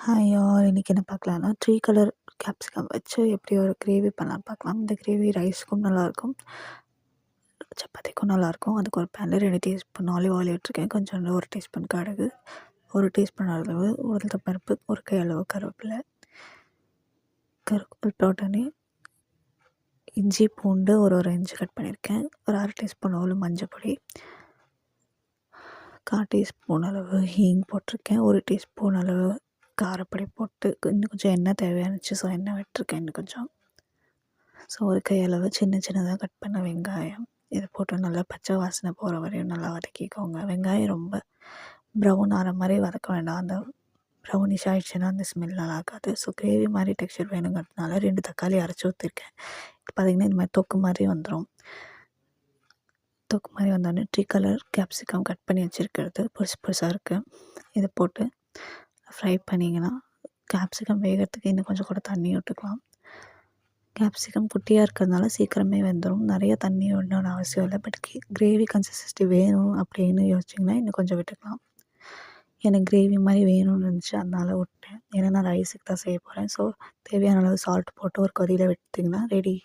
Hi all, இன்னைக்கு என்ன பார்க்கலான்னா, 3 colour capsicum வச்சு எப்படி ஒரு கிரேவி பண்ணலான்னு பார்க்கலாம். இந்த கிரேவி ரைஸ்க்கும் நல்லாயிருக்கும், சப்பாத்திக்கும் நல்லாயிருக்கும். அதுக்கு ஒரு பேனில் 2 டீஸ்பூன் ஆலிவ் ஆயில் விட்டுருக்கேன். கொஞ்சோண்டு 1 டீஸ்பூன் கடுகு, 1 டீஸ்பூன் அளவு உளுத்தம் பருப்பு, ஒரு கை அளவு கருவேப்பிலை, போட்டோன்னே இஞ்சி பூண்டு ஒரு இன்ச்சு கட் பண்ணியிருக்கேன். ஒரு 1/2 டீஸ்பூன் அளவு மஞ்சள் பொடி, 1/4 டீஸ்பூன் அளவு ஹீங் போட்டிருக்கேன். 1 டீஸ்பூன் அளவு காரப்பொடி போட்டு இன்னும் கொஞ்சம் எண்ணெய் தேவையானுச்சு. ஸோ எண்ணெய் விட்டுருக்கேன் இன்னும் கொஞ்சம். ஸோ ஒரு கையளவு சின்னதாக கட் பண்ண வெங்காயம், இதை போட்டு நல்லா பச்சை வாசனை போகிற வரையும் நல்லா வதக்கிக்கோங்க. வெங்காயம் ரொம்ப ப்ரௌன் ஆகிற மாதிரி வதக்க வேண்டாம். அந்த ப்ரௌனிஷ் ஆகிடுச்சுன்னா அந்த ஸ்மெல் நல்லா இருக்காது. ஸோ கிரேவி மாதிரி டெக்ஸ்சர் வேணுங்கிறதுனால 2 தக்காளி அரைச்சி ஊற்றிருக்கேன். இப்போ பார்த்திங்கன்னா இந்த மாதிரி தொக்கு மாதிரி வந்துடும். தொக்கு மாதிரி வந்தோடனே 3 கலர் கேப்சிகம் கட் பண்ணி வச்சுருக்கிறது பெருசாக இருக்குது. இதை போட்டு ஃப்ரை பண்ணிங்கன்னா கேப்சிகம் வேகிறதுக்கு இன்னும் கொஞ்சம் கூட தண்ணி விட்டுக்கலாம். கேப்சிகம் குட்டியாக இருக்கிறதுனால சீக்கிரமே வெந்துடும். நிறைய தண்ணி விடணும்னு அவசியம் இல்லை. பட் கிரேவி கன்சிஸ்டன்சி வேணும் அப்படின்னு யோசிச்சிங்கன்னா இன்னும் கொஞ்சம் விட்டுக்கலாம். எனக்கு கிரேவி மாதிரி வேணும்னு இருந்துச்சு, அதனால விட்டேன். ஏன்னா நான் ரைஸுக்கு தான் செய்ய போகிறேன். ஸோ தேவையான அளவு சால்ட் போட்டு ஒரு கொதியில் விட்டிங்கன்னா ரெடி.